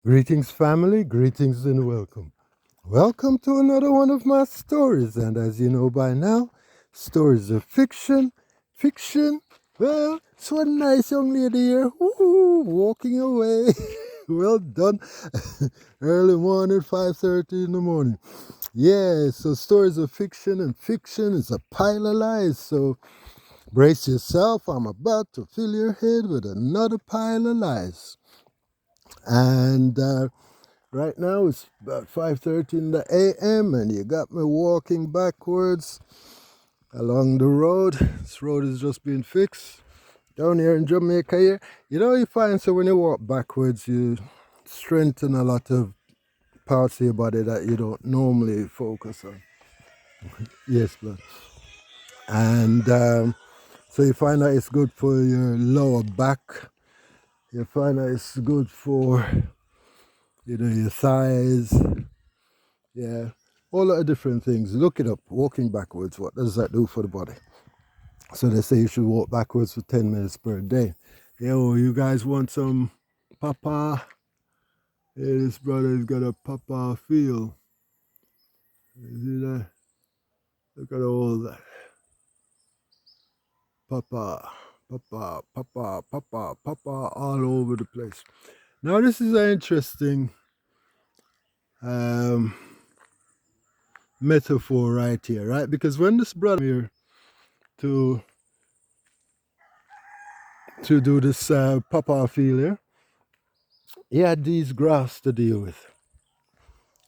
Greetings, family. Greetings and welcome. Welcome to another one of my stories. And as you know by now, stories are fiction. Fiction. Well, it's one nice young lady here. Woo-hoo, walking away. Well done. Early morning, 5:30 in the morning. Yeah, so stories are fiction, and fiction is a pile of lies. So brace yourself. I'm about to fill your head with another pile of lies. And right now it's about 5:30 in the a.m. and you got me walking backwards along the road. This road is just being fixed down here in Jamaica here. You find so when you walk backwards, you strengthen a lot of parts of your body that you don't normally focus on. Yes, blood. And so you find that it's good for your lower back. You find that it's good for your thighs. Yeah, all lot of different things. Look it up. Walking backwards. What does that do for the body? So they say you should walk backwards for 10 minutes per day. Yo, you guys want some papa? Yeah, this brother's got a papa feel. You see that? Look at all that. Papa, papa, papa, papa, papa, all over the place. Now this is an interesting um, metaphor right here, right? Because when this brother here to do this papa feel here, he had these grass to deal with,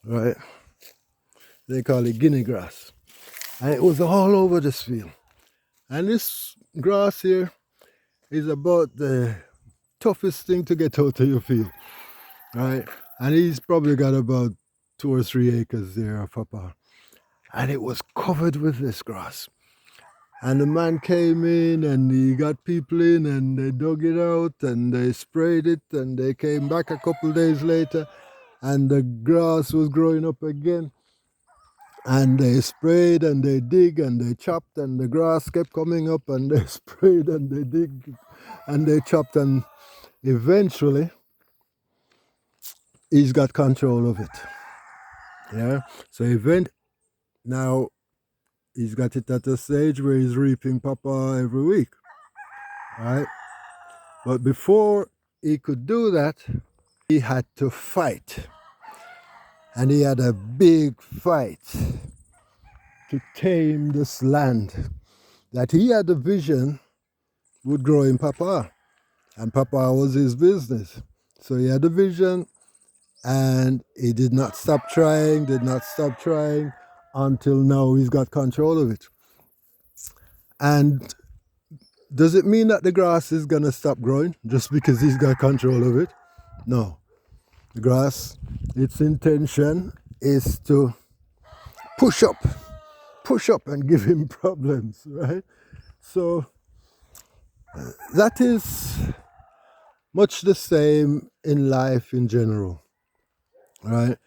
right? They call it guinea grass. And it was all over this field. And this grass here is about the toughest thing to get out of your field, right? And he's probably got about 2 or 3 acres there of papa. And it was covered with this grass. And the man came in and he got people in and they dug it out and they sprayed it and they came back a couple of days later and the grass was growing up again. And they sprayed and they dig and they chopped and the grass kept coming up and they sprayed and they dig and they chopped and eventually he's got control of it. Yeah. So now he's got it at a stage where he's reaping papa every week. Right? But before he could do that, he had to fight. And he had a big fight to tame this land that he had a vision would grow in papa. And papa was his business. So he had a vision and he did not stop trying until now he's got control of it. And does it mean that the grass is going to stop growing just because he's got control of it? No. The grass, its intention is to push up and give him problems, right? So that is much the same in life in general, right?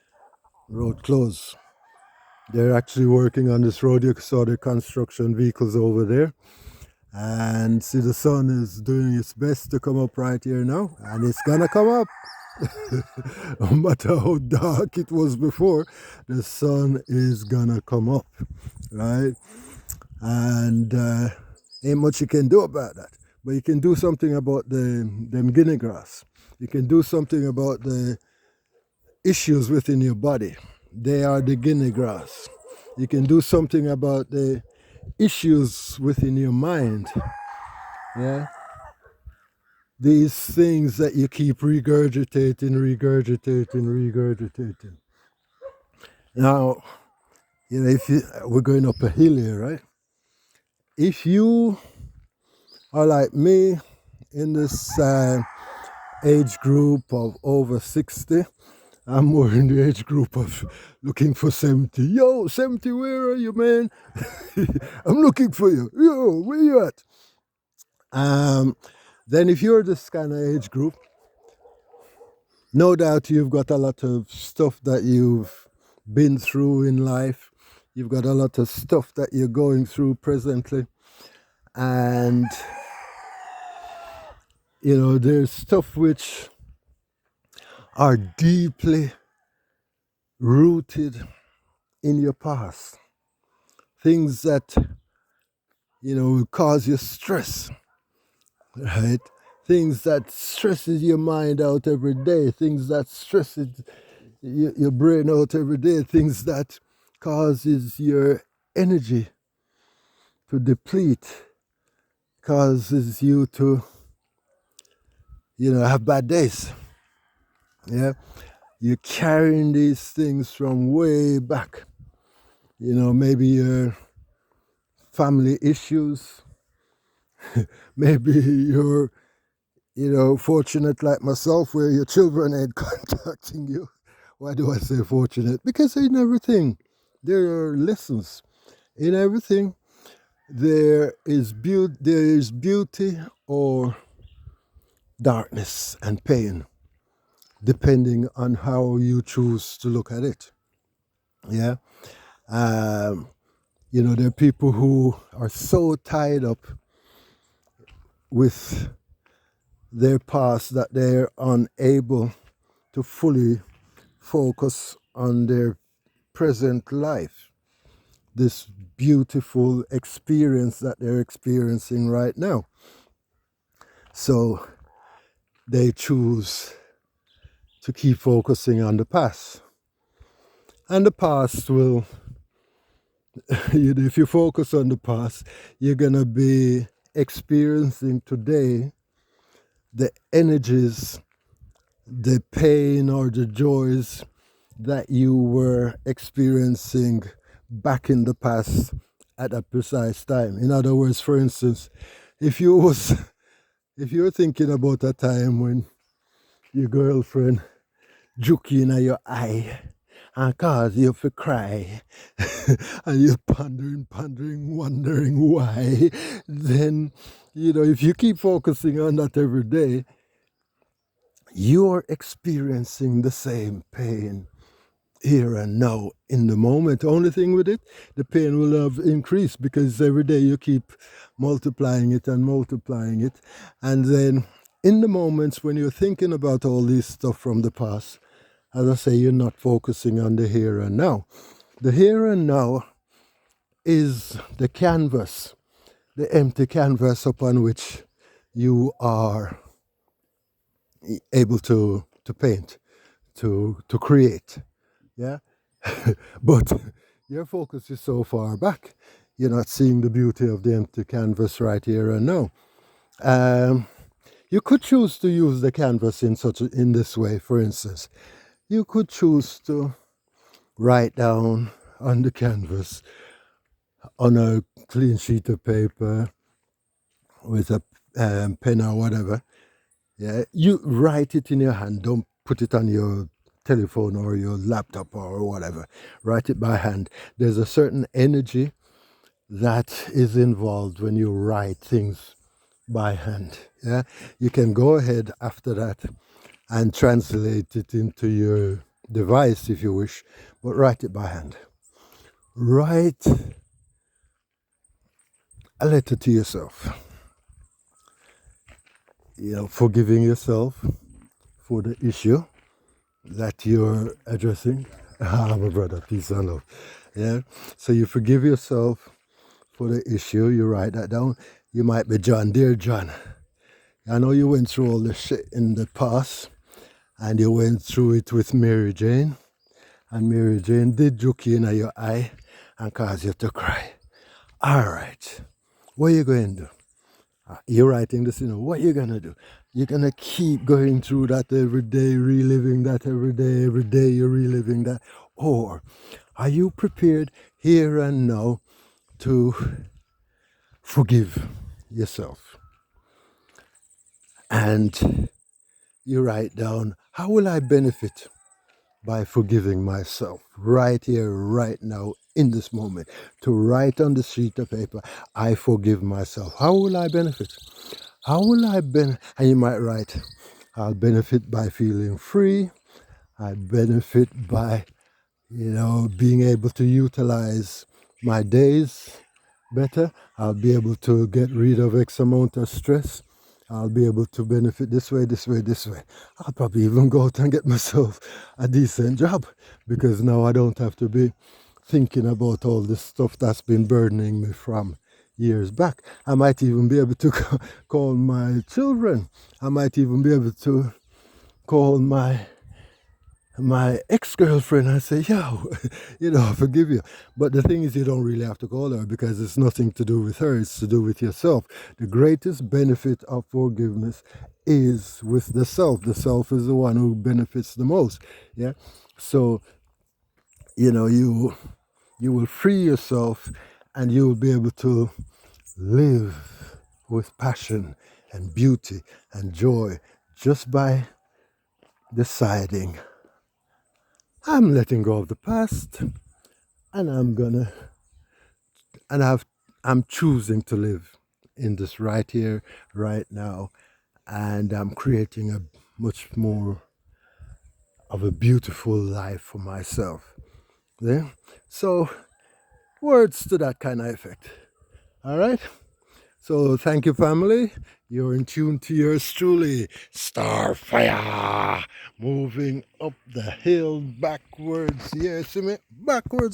Road closed. They're actually working on this road. You saw the construction vehicles over there. And see, the sun is doing its best to come up right here now. And it's going to come up. No matter how dark it was before, the sun is going to come up, right? And ain't much you can do about that. But you can do something about them guinea grass. You can do something about the issues within your body. They are the guinea grass. You can do something about the issues within your mind. Yeah. These things that you keep regurgitating. Now, we're going up a hill here, right? If you are like me in this age group of over 60, I'm more in the age group of looking for 70. Yo, 70, where are you, man? I'm looking for you. Yo, where you at? Then if you're this kind of age group, no doubt you've got a lot of stuff that you've been through in life. You've got a lot of stuff that you're going through presently. And, there's stuff which are deeply rooted in your past. Things that, will cause you stress, right? Things that stresses your mind out every day, things that stresses your brain out every day, things that causes your energy to deplete, causes you to, have bad days. Yeah, you're carrying these things from way back. Maybe your family issues, maybe you're, fortunate like myself where your children ain't contacting you. Why do I say fortunate? Because in everything, there are lessons. In everything, there is beauty or darkness and pain, depending on how you choose to look at it. Yeah. There are people who are so tied up with their past that they're unable to fully focus on their present life, this beautiful experience that they're experiencing right now. So they choose to keep focusing on the past. And the past will, if you focus on the past, you're going to be experiencing today the energies, the pain or the joys that you were experiencing back in the past at a precise time. In other words, for instance, if you were thinking about a time when your girlfriend juke in your eye and cause you to cry and you're pondering, wondering why, then if you keep focusing on that every day, you're experiencing the same pain here and now in the moment. Only thing with it, the pain will have increased because every day you keep multiplying it and multiplying it. And then in the moments when you're thinking about all this stuff from the past, as I say, you're not focusing on the here and now. The here and now is the canvas, the empty canvas upon which you are able to paint, to create. Yeah. But your focus is so far back, you're not seeing the beauty of the empty canvas right here and now. You could choose to use the canvas in this way. For instance, you could choose to write down on the canvas on a clean sheet of paper with a pen or whatever. Yeah, you write it in your hand. Don't put it on your telephone or your laptop or whatever. Write it by hand. There's a certain energy that is involved when you write things by hand. Yeah, you can go ahead after that and translate it into your device if you wish, but write it by hand. Write a letter to yourself. Forgiving yourself for the issue that you're addressing. My brother, peace and love. Yeah. So you forgive yourself for the issue. You write that down. You might be John, dear John. I know you went through all this shit in the past, and you went through it with Mary Jane, and Mary Jane did juke in your eye and cause you to cry. All right. What are you going to do? You're writing this, what are you going to do? You're going to keep going through that every day, reliving that every day you're reliving that. Or are you prepared here and now to forgive yourself? And you write down, how will I benefit by forgiving myself right here, right now, in this moment? To write on the sheet of paper, I forgive myself. How will I benefit? How will I benefit? And you might write, I'll benefit by feeling free. I benefit by, being able to utilize my days better. I'll be able to get rid of X amount of stress. I'll be able to benefit this way, this way, this way. I'll probably even go out and get myself a decent job because now I don't have to be thinking about all this stuff that's been burdening me from years back. I might even be able to call my children. I might even be able to call my ex-girlfriend and say, yo, I forgive you. But the thing is, you don't really have to call her because it's nothing to do with her. It's to do with yourself. The greatest benefit of forgiveness is with the self. The self is the one who benefits the most. Yeah. So, you will free yourself and you will be able to live with passion and beauty and joy just by deciding I'm letting go of the past and I'm choosing to live in this right here, right now, and I'm creating a much more of a beautiful life for myself. Yeah? So words to that kind of effect. All right? So thank you, family. You're in tune to yours truly, Starfire, moving up the hill backwards. Yeah, see me? Backwards.